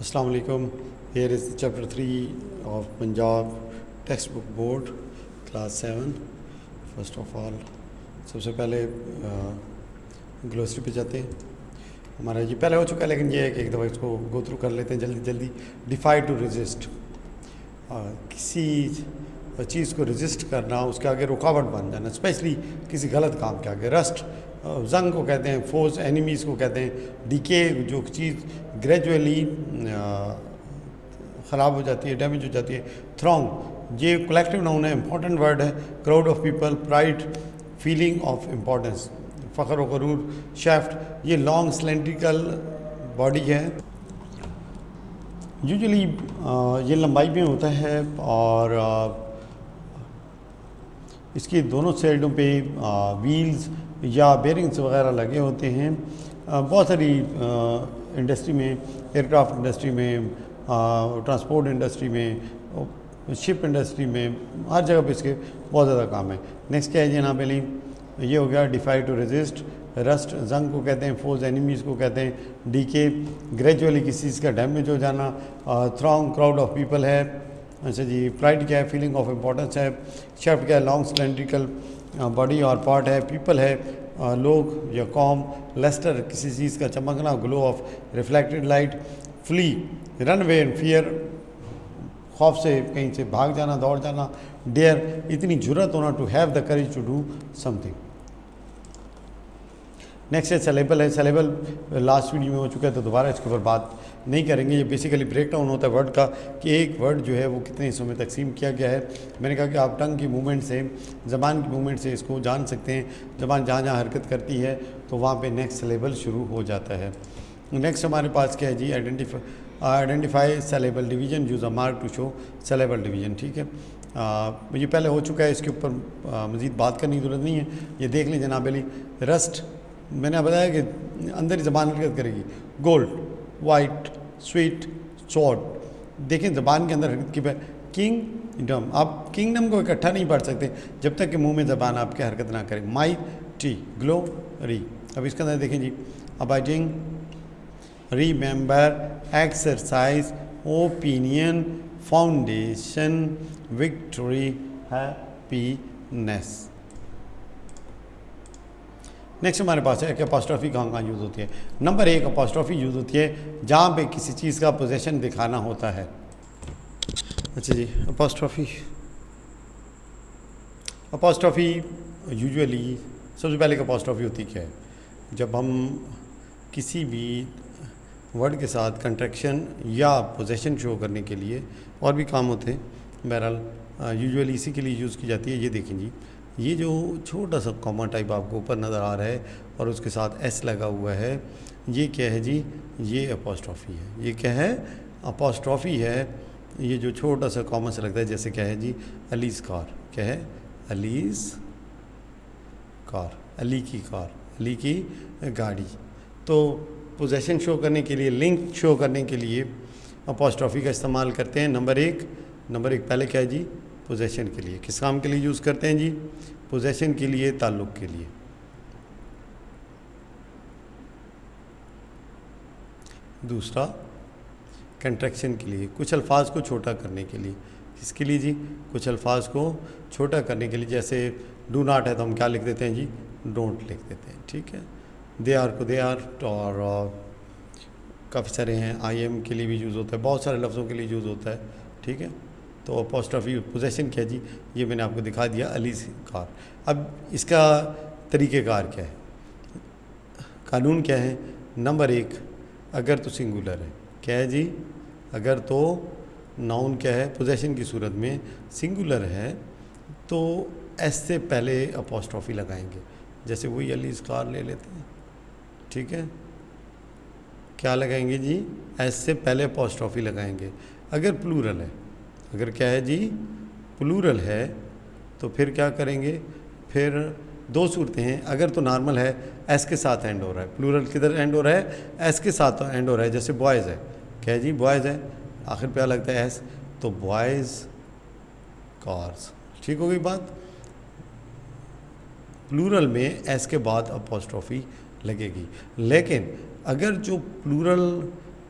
Assalamu alaikum. Here is chapter 3 of Punjab textbook board class 7. First of all, सबसे पहले glossary पे जाते हैं. हमारा ये पहले हो चुका है, लेकिन ये है कि एक दफ़ा इसको गो थ्रू कर लेते हैं जल्दी जल्दी. डिफाई टू रेजिस्ट, किसी चीज़ को रेजिस्ट करना, उसके आगे रुकावट बन जाना, स्पेशली किसी गलत काम के आगे. रस्ट जंग को कहते हैं, फोर्स एनिमीज़ को कहते हैं. डीके, जो चीज़ ग्रेजुअली ख़राब हो जाती है, डैमेज हो जाती है. थ्रॉन्ग, ये कलेक्टिव नाउन है, इंपॉर्टेंट वर्ड है. Crowd of people, pride, feeling of importance. फ़ख्र व गरूर. शेफ्ट, ये लॉन्ग सिलेंड्रिकल बॉडी है. यूजुअली ये लंबाई में होता है और इसकी दोनों साइडों पे व्हील्स या बेरिंग्स वगैरह लगे होते हैं. बहुत सारी इंडस्ट्री में, एयरक्राफ्ट इंडस्ट्री में, ट्रांसपोर्ट इंडस्ट्री में, शिप इंडस्ट्री में, हर जगह पे इसके बहुत ज़्यादा काम है. नेक्स्ट क्या है जनाब अली? ये हो गया डिफाई टू रेजिस्ट. रस्ट जंग को कहते हैं, फोर्स एनिमीज़ को कहते हैं. डीके, ग्रेजुअली किसी चीज़ का डैमेज हो जाना. थ्रॉन्ग, क्राउड ऑफ पीपल है. अच्छा जी. प्राइड क्या है? फीलिंग ऑफ इम्पोर्टेंस है. शेफ्ट क्या है? लॉन्ग सिलेंड्रिकल बॉडी और पार्ट है. पीपल है, लोग या कौम. लेस्टर, किसी चीज़ का चमकना, glow of reflected light. Flee, run away in fear, खौफ से कहीं से भाग जाना, दौड़ जाना. डेयर, इतनी जुर्रत होना, to have the courage to do something. Next है सेलेबल है. सेलेबल लास्ट वीडियो में हो चुका है, तो दोबारा इसके ऊपर बात नहीं करेंगे. ये बेसिकली ब्रेक डाउन होता है वर्ड का, कि एक वर्ड जो है वो कितने हिस्सों में तकसीम किया गया है. मैंने कहा कि आप टंग की मूवमेंट से, ज़बान की मूवमेंट से इसको जान सकते हैं. ज़बान जहाँ जहाँ हरकत करती है तो वहाँ पे नेक्स्ट सेलेबल शुरू हो जाता है. नेक्स्ट हमारे पास क्या है जी? Identify syllable division, use a mark to show syllable division. ठीक है, ये पहले हो चुका है, इसके ऊपर मज़ीद बात करने की ज़रूरत नहीं है. ये देख लीजिए जनाब अली. रस्ट, मैंने बताया कि अंदर ही ज़बान हरकत करेगी. Gold, white, sweet, sword. देखें ज़बान के अंदर हरकत की. किंगडम, आप किंगडम को इकट्ठा नहीं पढ़ सकते जब तक कि मुंह में ज़बान आपके हरकत ना करे. Mighty, glory. अब इसके अंदर देखें जी. Abiding, remember, exercise, opinion, foundation, victory, happiness. Next हमारे पास है कि अपोस्ट्रोफी कहाँ कहाँ यूज़ होती है. नंबर 1, अपोस्ट्रोफी यूज़ होती है जहाँ पे किसी चीज़ का पोजेशन दिखाना होता है. अच्छा जी. अपोस्ट्रोफी यूजुअली सबसे पहले अपोस्ट्रोफी होती क्या है? जब हम किसी भी वर्ड के साथ कंट्रैक्शन या पोजेशन शो करने के लिए, और भी काम होते हैं, बहरहाल यूजुअली इसी के लिए यूज़ की जाती है. ये देखें जी, ये जो छोटा सा कॉमा टाइप आपको ऊपर नज़र आ रहा है और उसके साथ एस लगा हुआ है, ये क्या है जी? ये अपोस्ट्रोफी है. ये क्या है? अपोस्ट्रोफी है. ये जो छोटा सा कॉमा सा लगता है, जैसे क्या है जी? अलीज़ कार. क्या है? अलीज़ कार, अली की कार, अली की गाड़ी. तो पोजेशन शो करने के लिए, लिंक शो करने के लिए अपोस्ट्रोफी का इस्तेमाल करते हैं. नंबर एक पहले क्या है जी? पोजेशन के लिए. किस काम के लिए यूज़ करते हैं जी? पोजेशन के लिए, ताल्लुक़ के लिए. दूसरा, कंट्रैक्शन के लिए, कुछ अल्फाज को छोटा करने के लिए. किसके लिए जी? कुछ अल्फाज को छोटा करने के लिए. जैसे डू नॉट है तो हम क्या लिख देते हैं जी? डोंट लिख देते हैं. ठीक है. दे आर को दे आर, और काफ़ी सारे हैं. आई एम के लिए भी यूज़ होता है, बहुत सारे लफ्ज़ों के लिए यूज़ होता है. ठीक है. तो अपोस्ट्रोफी पोजेशन क्या जी? ये मैंने आपको दिखा दिया, अली कार. अब इसका तरीक़ेकार क्या है, कानून क्या है? नंबर 1, अगर तो सिंगुलर है. क्या है जी? अगर तो नाउन क्या है? पोजेशन की सूरत में सिंगुलर है तो एस से पहले अपोस्ट्रोफी लगाएंगे. जैसे वही अली कार ले लेते हैं. ठीक है. क्या लगाएंगे जी? एस से पहले अपोस्ट्रोफी लगाएंगे. अगर प्लूरल है, अगर क्या है जी? प्लूरल है, तो फिर क्या करेंगे? फिर दो सूरतें हैं. अगर तो नॉर्मल है, एस के साथ एंड हो रहा है. प्लूरल किधर एंड हो रहा है? एस के साथ एंड हो रहा है. जैसे बॉयज़ है. क्या है जी? बॉयज़ है, आखिर पे लगता है एस, तो बॉयज़ कार्स. ठीक हो गई बात. प्लूरल में एस के बाद अपोस्ट्रोफी लगेगी. लेकिन अगर जो प्लूरल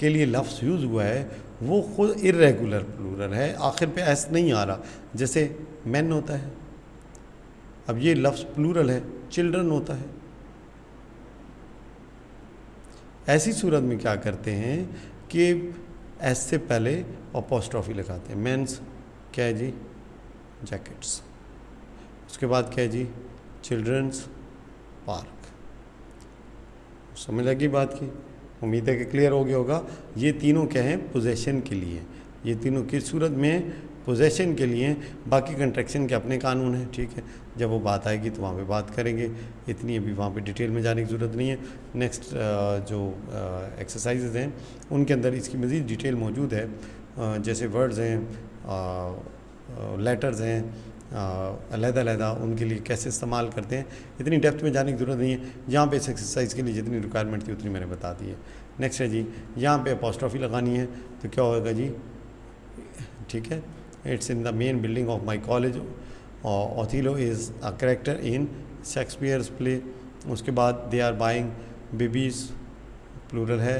के लिए लफ्ज़ यूज़ हुआ है वो खुद इर्रेगुलर प्लूरल है, आखिर पे एस नहीं आ रहा, जैसे मैन होता है। अब ये लफ्ज़ प्लूरल है, चिल्ड्रन होता है। ऐसी सूरत में क्या करते हैं कि एस से पहले अपोस्ट्रोफी लगाते हैं। मेंस क्या है जी, जैकेट्स। उसके बाद क्या है जी, चिल्ड्रंस पार्क। समझ लगी बात की? उम्मीद है कि क्लियर हो गया होगा। ये तीनों क्या हैं, पोजेशन के लिए। ये तीनों किस सूरत में, पोजेशन के लिए। बाकी कंट्रैक्शन के अपने कानून हैं, ठीक है, जब वो बात आएगी तो वहाँ पे बात करेंगे, इतनी अभी वहाँ पे डिटेल में जाने की ज़रूरत नहीं है। नेक्स्ट जो एक्सरसाइजेज हैं उनके अंदर इसकी मज़ीद डिटेल मौजूद है, जैसे वर्ड्स हैं, लेटर्स हैं, अलग-अलग उनके लिए कैसे इस्तेमाल करते हैं, इतनी डेप्थ में जाने की ज़रूरत नहीं है। यहाँ पे इस एक्सरसाइज के लिए जितनी रिक्वायरमेंट थी उतनी मैंने बता दी है। नेक्स्ट है जी, यहाँ पे अपोस्ट्रोफी लगानी है तो क्या होगा जी, ठीक है, it's in the main building of my college, Othello is a character in Shakespeare's play. उसके बाद they are buying babies, plural है,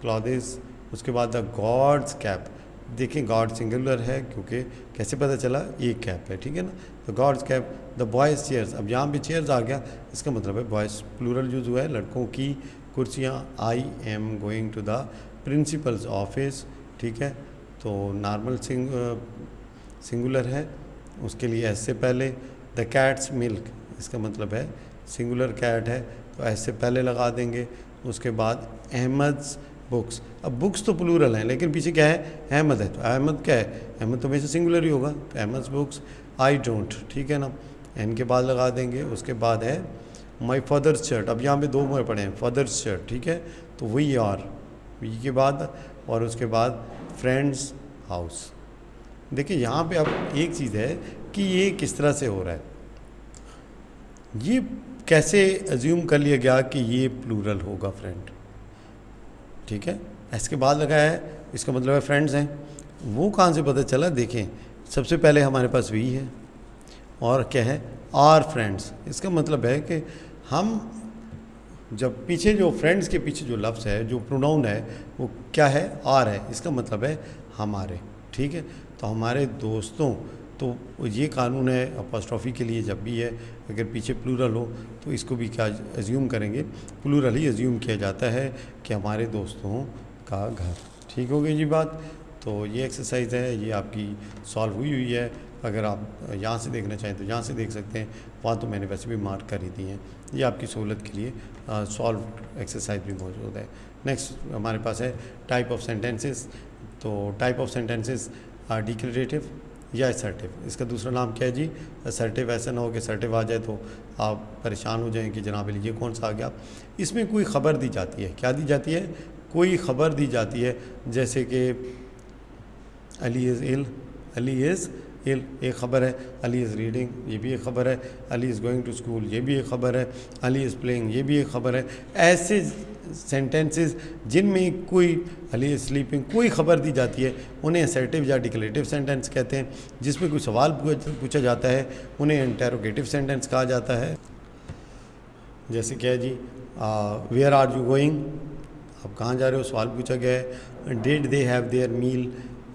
क्लॉथेस। उसके बाद द गॉड्स कैप, देखें गॉड सिंगुलर है क्योंकि कैसे पता चला, एक कैप है, ठीक है ना। तो god's cap, the boys chairs, अब यहाँ पे चेयर्स आ गया, इसका मतलब है बॉयज़ प्लूरल यूज़ हुआ है, लड़कों की कुर्सियाँ। I am going to the principal's office, ठीक है, तो नॉर्मल सिंगुलर है, उसके लिए एस से पहले। द कैट्स मिल्क, इसका मतलब है सिंगुलर कैट है तो एस से पहले लगा देंगे। उसके बाद अहमद्स बुक्स, अब बुक्स तो प्लूरल हैं लेकिन पीछे क्या है, अहमद है, तो अहमद क्या है, अहमद तो हमेशा सिंगुलर ही होगा, तो अहमद्स बुक्स। आई डोंट, ठीक है ना, एन के बाद लगा देंगे। उसके बाद है माई फादर्स शर्ट, अब यहाँ पे दो मोड़ पड़े हैं, फादर्स शर्ट, ठीक है, तो वही आर वी के बाद, और उसके बाद फ्रेंड्स हाउस। देखिए यहाँ पे अब एक चीज़ है कि ये किस तरह से हो रहा है, ये कैसे अज्यूम कर लिया गया कि ये प्लूरल होगा फ्रेंड, ठीक है, एस के बाद लगाया है, इसका मतलब है फ्रेंड्स हैं। वो कहाँ से पता चला, देखें सबसे पहले हमारे पास वी है और क्या है, आर फ्रेंड्स। इसका मतलब है कि हम जब पीछे जो फ्रेंड्स के पीछे जो लफ्ज़ है, जो प्रोनाउन है वो क्या है, आर है, इसका मतलब है हमारे, ठीक है। तो हमारे दोस्तों, तो ये कानून है अपोस्ट्रोफी के लिए, जब भी है अगर पीछे प्लूरल हो तो इसको भी क्या अज्यूम करेंगे, प्लूरल ही अज्यूम किया जाता है कि हमारे दोस्तों का घर। ठीक हो गई जी बात। तो ये एक्सरसाइज है, ये आपकी सॉल्व हुई है। अगर आप यहाँ से देखना चाहें तो यहाँ से देख सकते हैं, वहाँ तो मैंने वैसे भी मार्क कर ही दी हैं। ये आपकी सहूलत के लिए सॉल्व एक्सरसाइज भी मौजूद है। नेक्स्ट हमारे पास है टाइप ऑफ सेंटेंसेस। तो टाइप ऑफ सेंटेंसेस डिक्लेरेटिव या असर्टिव। इसका दूसरा नाम क्या है जी, असर्टिव। ऐसा ना हो कि असर्टिव आ जाए तो आप परेशान हो जाएं कि जनाब ये कौन सा आ गया। इसमें कोई ख़बर दी जाती है, क्या दी जाती है, कोई ख़बर दी जाती है, जैसे कि Ali is ill, Ali is ill एक ख़बर है, अली इज़ रीडिंग ये भी एक ख़बर है, Ali is going to school ये भी एक ख़बर है, अली इज़ प्लेइंग ये भी एक ख़बर है। ऐसे सेंटेंसेस जिनमें कोई, अली इज़ स्लीपिंग, कोई ख़बर दी जाती है उन्हें असर्टिव या डिक्लेरेटिव सेंटेंस कहते हैं। जिसमें कोई सवाल पूछा जाता है उन्हें इंटेरोगेटिव सेंटेंस कहा जाता है। जैसे क्या है जी, वेयर आर यू गोइंग, आप कहाँ जा रहे हो, सवाल पूछा गया है। Did they have their meal,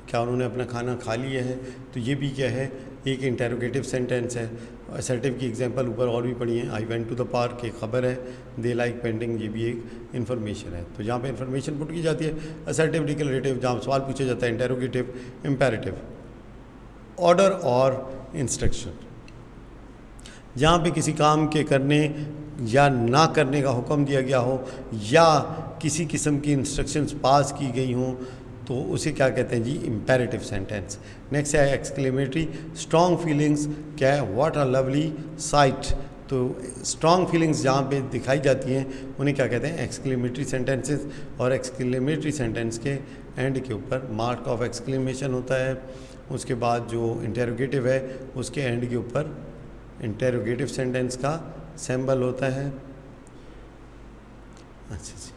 क्या उन्होंने अपना खाना खा लिया है, तो ये भी क्या है, एक इंटेरोगेटिव सेंटेंस है। असर्टिव की एग्जांपल ऊपर और भी पढ़ी है, I went to the park एक ख़बर है, दे लाइक पेंटिंग ये भी एक इन्फॉर्मेशन है। तो जहाँ पे इन्फॉर्मेशन पुट की जाती है, असर्टिव डिक्लेरेटिव, जहाँ सवाल पूछा जाता है इंटेरोगेटिव, इम्पेरेटिव। ऑर्डर और इंस्ट्रक्शन, जहाँ पे किसी काम के करने या ना करने का हुक्म दिया गया हो या किसी किस्म की इंस्ट्रक्शंस पास की गई हों तो उसे क्या कहते हैं जी, इम्पेरेटिव सेंटेंस। नेक्स्ट है एक्सक्लेमेटरी। स्ट्रॉन्ग फीलिंग्स क्या है, व्हाट अ लवली साइट। तो स्ट्रॉन्ग फीलिंग्स जहाँ पे दिखाई जाती हैं उन्हें क्या कहते हैं, एक्सक्लेमेटरी सेंटेंसेस। और एक्सक्लेमेटरी सेंटेंस के एंड के ऊपर मार्क ऑफ एक्सक्लेमेशन होता है। उसके बाद जो इंटेरोगेटिव है उसके एंड के ऊपर इंटेरोगेटिव सेंटेंस का सिंबल होता है। अच्छा जी,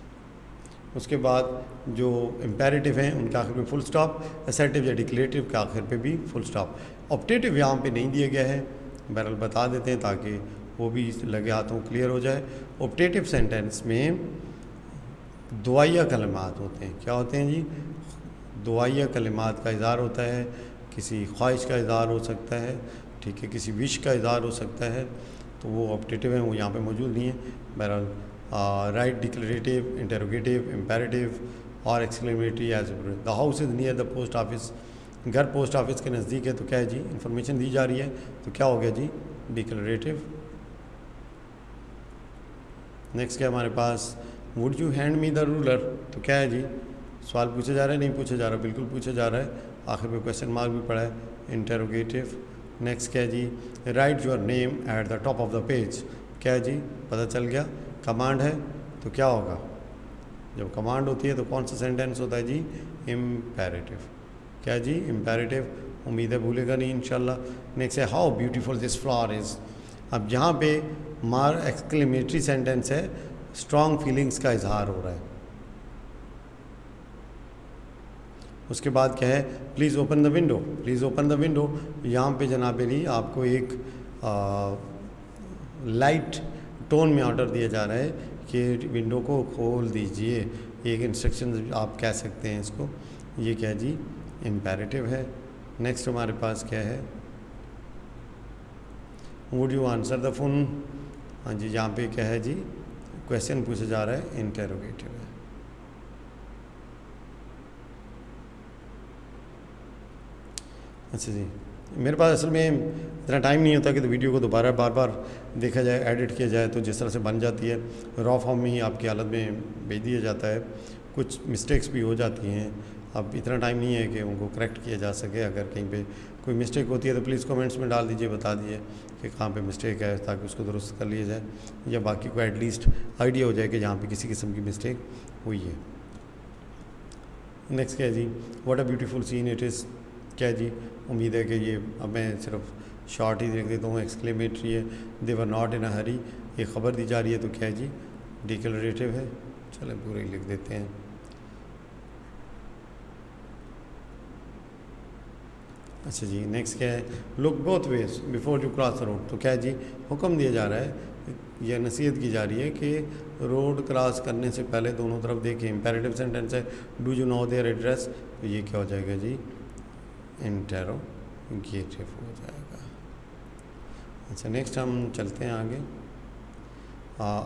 उसके बाद जो इम्पेरेटिव हैं उनके आखिर में फुल स्टॉप, असर्टिव या डिक्लेरेटिव के आखिर पे भी फुल स्टॉप। ऑप्टेटिव यहाँ पे नहीं दिया गया है, बहरहाल बता देते हैं ताकि वो भी लगे हाथों क्लियर हो जाए। ऑप्टेटिव सेंटेंस में दुआया कलिमात होते हैं। क्या होते हैं जी? दुआया कलिमात का इज़हार होता है, किसी ख्वाहिश का इज़हार हो सकता है, ठीक है, किसी विश का इज़हार हो सकता है, तो वो ऑप्टेटिव हैं, वो यहाँ पे मौजूद नहीं है। बहरहाल राइट डिक्लेरेटिव, इंटरोगेटिव, इम्पेरेटिव और exclamatory as the house is near the post office, घर पोस्ट ऑफिस के नज़दीक है, तो क्या है जी? इन्फॉर्मेशन दी जा रही है, तो क्या हो गया जी? डिक्लेरेटिव। नेक्स्ट क्या हमारे पास? Would you hand me the ruler, तो क्या है जी? सवाल पूछा जा रहा है, नहीं पूछा जा रहा? बिल्कुल पूछा जा रहा है, आखिर में क्वेश्चन मार्क भी पड़ा है, इंटरोगेटिव। नेक्स्ट क्या है जी? Write your name at the top of the page, क्या है जी? पता चल गया, कमांड है, तो क्या होगा? जब कमांड होती है तो कौन सा सेंटेंस होता है जी? इम्पेरेटिव। क्या है जी? इम्पेरेटिव। उम्मीद है भूलेगा नहीं इंशाल्लाह। नेक्स्ट है how beautiful this flower is. अब यहाँ पे मार एक्सक्लेमेटरी सेंटेंस है, स्ट्रॉन्ग फीलिंग्स का इजहार हो रहा है। उसके बाद क्या है? Please open the window, please open the window. यहाँ पे जनाब अली आपको एक लाइट टोन में ऑर्डर दिया जा रहा है कि विंडो को खोल दीजिए, एक इंस्ट्रक्शन आप कह सकते हैं इसको। ये क्या है जी? इम्पेरेटिव है। नेक्स्ट हमारे पास क्या है? Would you answer the phone, हाँ जी, यहाँ पे क्या है जी? क्वेश्चन पूछा जा रहा है, इंटरोगेटिव है। अच्छा जी, मेरे पास असल में इतना टाइम नहीं होता कि तो वीडियो को दोबारा बार बार देखा जाए, एडिट किया जाए, तो जिस तरह से बन जाती है रॉ फॉर्म में ही आपकी हालत में भेज दिया जाता है। कुछ मिस्टेक्स भी हो जाती हैं, अब इतना टाइम नहीं है कि उनको करेक्ट किया जा सके। अगर कहीं पे कोई मिस्टेक होती है तो प्लीज़ कमेंट्स में डाल दीजिए, बता दीजिए कि कहाँ पे मिस्टेक है, ताकि उसको दुरुस्त कर लिया जाए, या बाकी को एटलीस्ट आइडिया हो जाए कि जहाँ पे किसी किस्म की मिस्टेक हुई है। नेक्स्ट क्या है जी? What a beautiful scene it is, क्या है जी? उम्मीद है कि ये, अब मैं सिर्फ शॉर्ट ही लिख देता हूँ, एक्सक्लेमेटरी है। दे वर नॉट इन अ हरी, ये खबर दी जा रही है, तो क्या है जी? डिक्लेरेटिव है। चलें पूरे ही लिख देते हैं। अच्छा जी, नेक्स्ट क्या है? Look both ways before you cross the road, तो क्या है जी? हुक्म दिया जा रहा है, यह नसीहत की जा रही है कि रोड क्रॉस करने से पहले दोनों तरफ देखें। इंपेरेटिव सेंटेंस है, do you know their address, तो ये क्या हो जाएगा जी? इंटरोगेटिव हो जाएगा। अच्छा, नेक्स्ट हम चलते हैं आगे।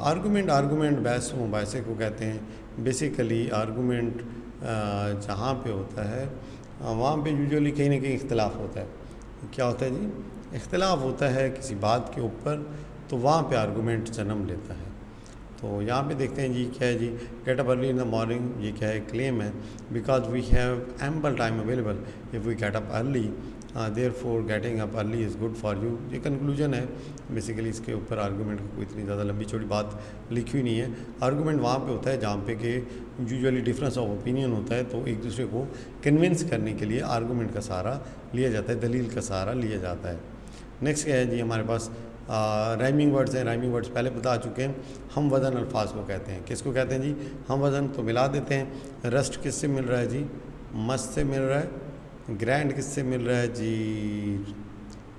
आर्गूमेंट, आर्गूमेंट बहस मुबाहसे को कहते हैं। बेसिकली आर्गूमेंट जहाँ पे होता है वहाँ पे यूजुअली कहीं ना कहीं इख्तलाफ होता है। क्या होता है जी? इख्तलाफ होता है किसी बात के ऊपर, तो वहाँ पे आर्गूमेंट जन्म लेता है। तो यहाँ पे देखते हैं जी, क्या है जी? Get up early in the morning, ये क्या है? क्लेम है। Because we have ample time available if we get up early, therefore getting up early is good for you, ये कंक्लूजन है। बेसिकली इसके ऊपर आर्गूमेंट कोई इतनी ज़्यादा लंबी चौड़ी बात लिखी हुई नहीं है। आर्गूमेंट वहाँ पे होता है जहाँ पे कि यूजुअली डिफरेंस ऑफ ओपिनियन होता है, तो एक दूसरे को कन्विंस करने के लिए आर्गूमेंट का सहारा लिया जाता है, दलील का सहारा लिया जाता है। नेक्स्ट क्या है जी? हमारे पास राइमिंग वर्ड्स हैं। राइमिंग वर्ड्स पहले बता चुके हैं। हम वज़न अल्फाज को कहते हैं। किसको कहते हैं जी? हम वज़न। तो मिला देते हैं। रस्ट किससे मिल रहा है जी? मस्त से मिल रहा है। ग्रैंड किससे मिल रहा है जी?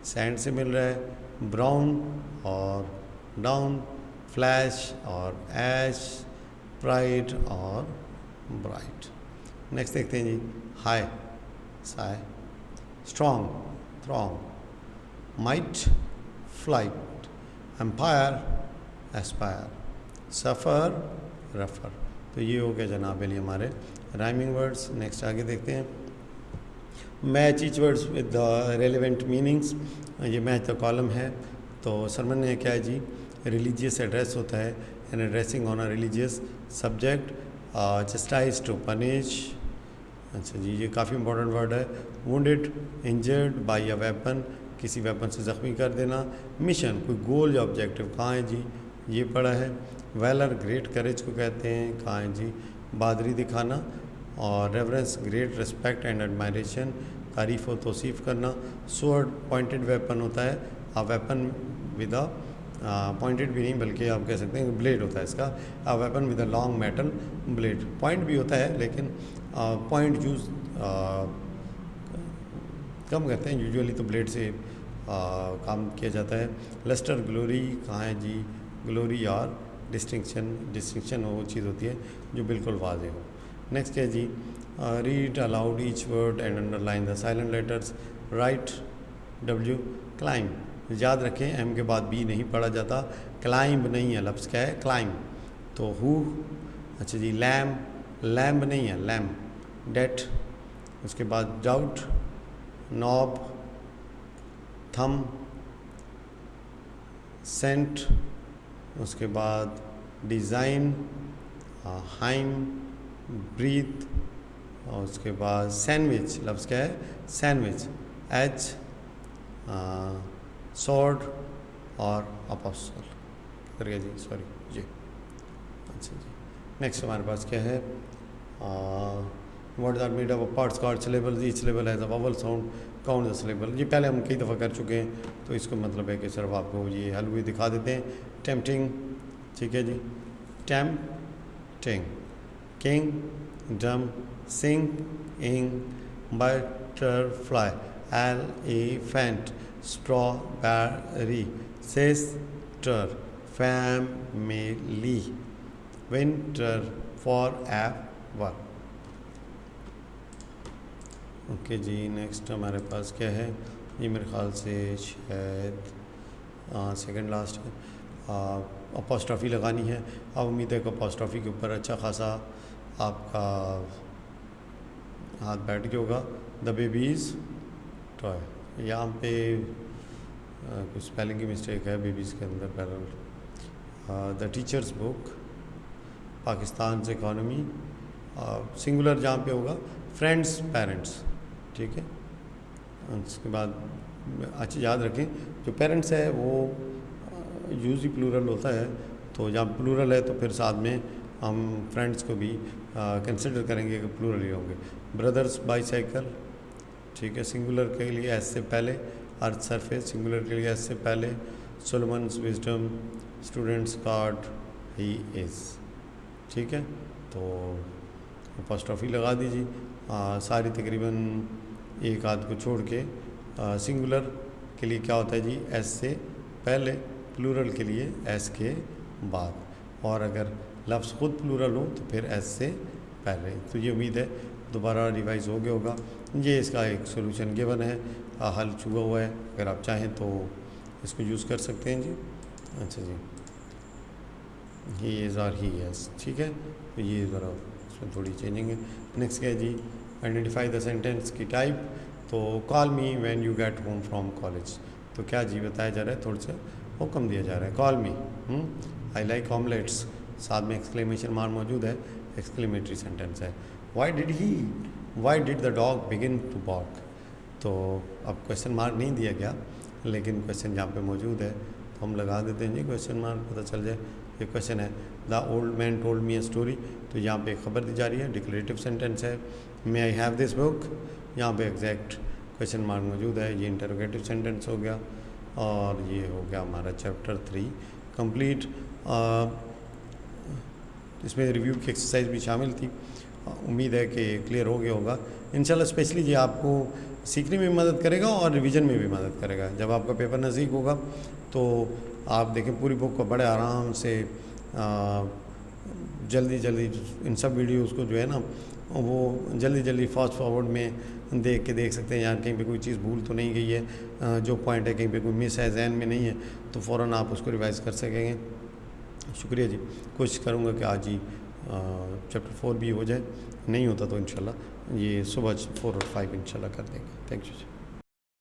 सैंड से मिल रहा है। ब्राउन और डाउन, फ्लैश और ऐश, ब्राइट और ब्राइट। नेक्स्ट देखते हैं जी। High, sigh, strong, throng, might, flight, empire, aspire, suffer, रफ़र। तो ये हो गया जनाब अली हमारे राइमिंग वर्ड्स। नेक्स्ट आगे देखते हैं। Match each words with the relevant meanings, ये मैच द कॉलम है। तो सरमन ने क्या है जी? रिलीजियस एड्रेस होता है, an addressing on a religious subject, chastise to punish. अच्छा जी, ये काफ़ी इंपॉर्टेंट वर्ड है। Wounded, injured by a weapon, किसी वेपन से ज़ख्मी कर देना। मिशन, कोई गोल या ऑब्जेक्टिव, कहाँ है जी? ये पड़ा है। वैलर, ग्रेट करेज को कहते हैं, कहाँ है जी? बहादुरी दिखाना। और reverence, great respect and admiration, तारीफ़ और तौसीफ़ करना। स्वॉर्ड, पॉइंटेड वेपन होता है। A weapon with a pointed भी नहीं बल्कि आप कह सकते हैं ब्लेड होता है इसका। A weapon with a long metal blade, point भी होता है लेकिन पॉइंट यूज़ कम करते हैं, यूजुअली तो ब्लेड से काम किया जाता है। लस्टर, ग्लोरी, कहाँ है जी? ग्लोरी और डिस्टिंक्शन वो चीज़ होती है जो बिल्कुल वाज़ेह हो। नेक्स्ट है जी, read aloud each word and underline the silent letters. Write W climb. याद रखें एम के बाद बी नहीं पढ़ा जाता, क्लाइंब नहीं है, लफ्ज़ क्या है क्लाइंब। तो हु, अच्छा जी, लैम्ब नहीं है, लैम्ब। डेट, उसके बाद डाउट, नॉब, थम, सेंट, उसके बाद डिज़ाइन, हाइम, ब्रीथ, और उसके बाद सैंडविच, लफ्ज़ क्या है सैंडविच। एज, सॉर्ड और अपोस्टल करके जी, सॉरी जी। अच्छा जी, नेक्स्ट हमारे पास क्या है, words are made up of parts called syllables, each syllable has a vowel sound, count the syllable. ये पहले हम कई दफ़ा कर चुके हैं, तो इसको मतलब है कि सिर्फ आपको ये हल हुए दिखा देते हैं। टेम्पटिंग, ठीक है जी, tempting, king, drum, sing, ing, butterfly, elephant, strawberry, sister, family, winter, forever. Okay जी, नेक्स्ट हमारे पास क्या है, ये मेरे ख्याल से शायद सेकंड लास्ट है, अपॉस्ट्रॉफी लगानी है। अब उम्मीद है कि अपॉस्ट्रॉफी के ऊपर अच्छा खासा आपका हाथ बैठ गया होगा। द बेबीज़ टॉय, यहाँ पे कुछ स्पेलिंग की मिस्टेक है बेबीज़ के अंदर parallel. The teachers book, Pakistan से इकॉनमी, सिंगुलर जहाँ पे होगा फ्रेंड्स पेरेंट्स, ठीक है। उसके बाद अच्छा याद रखें जो पेरेंट्स है वो यूजली प्लूरल होता है, तो जहाँ प्लूरल है तो फिर साथ में हम फ्रेंड्स को भी कंसिडर करेंगे कि प्लूरल ही होंगे। ब्रदर्स बाईसाइकिल, ठीक है, सिंगुलर के लिए एस से पहले। अर्थ सरफेस, सिंगुलर के लिए एस से पहले। Solomon's wisdom, student's card, he is, ठीक है। तो अपॉस्ट्रॉफी लगा दीजिए। सारी तकरीबन एक आध को छोड़ के सिंगुलर के लिए क्या होता है जी, एस से पहले, प्लूरल के लिए एस के बाद, और अगर लफ्ज़ खुद प्लूरल हो तो फिर एस से पहले। तो ये उम्मीद है दोबारा रिवाइज हो गया होगा। ये इसका एक सोल्यूशन गिवन है, हल चुका हुआ है, अगर आप चाहें तो इसको यूज़ कर सकते हैं जी। अच्छा जी, ही इज़ और ही एस, ठीक है। तो ये ज़रा इसमें थोड़ी चेंजिंग है। नेक्स्ट क्या है जी, आइडेंटिफाई द सेंटेंस की टाइप। तो call me when you get home from college, तो क्या जी बताया जा रहा है, थोड़ा सा हुक्म दिया जा रहा है। Call me, I like omelettes, साथ में एक्सक्लेमेशन मार्क मौजूद है, एक्सक्लेमेटरी सेंटेंस है। Why did the dog begin to bark, तो अब क्वेश्चन मार्क नहीं दिया गया, लेकिन क्वेश्चन जहाँ पे मौजूद है तो हम लगा देते हैं जी क्वेश्चन मार्क, पता चल जाए। ये क्वेश्चन है, the old man told me a story, तो यहाँ पे खबर दी जा रही है, डिक्लेरेटिव सेंटेंस है। मे आई हैव दिस बुक, यहाँ पे एग्जैक्ट क्वेश्चन मार्क मौजूद है, ये इंटरोगेटिव सेंटेंस हो गया, और ये हो गया हमारा चैप्टर 3 कंप्लीट। इसमें रिव्यू की एक्सरसाइज भी शामिल थी, उम्मीद है कि क्लियर हो गया होगा इंशाल्लाह। स्पेशली ये आपको सीखने में मदद करेगा और रिवीजन में भी मदद करेगा। जब आपका पेपर नज़दीक होगा तो आप देखें पूरी बुक को बड़े आराम से जल्दी इन सब वीडियोज़ को जो है ना वो जल्दी फास्ट फॉरवर्ड में देख सकते हैं। यार कहीं पे कोई चीज़ भूल तो नहीं गई है, जो पॉइंट है कहीं पे कोई मिस है, जहन में नहीं है, तो फ़ौरन आप उसको रिवाइज़ कर सकेंगे। शुक्रिया जी, कोशिश करूँगा कि आज ही चैप्टर 4 भी हो जाए, नहीं होता तो इंशाल्लाह ये सुबह 4 और 5 इंशाल्लाह कर देंगे। Thank you ji.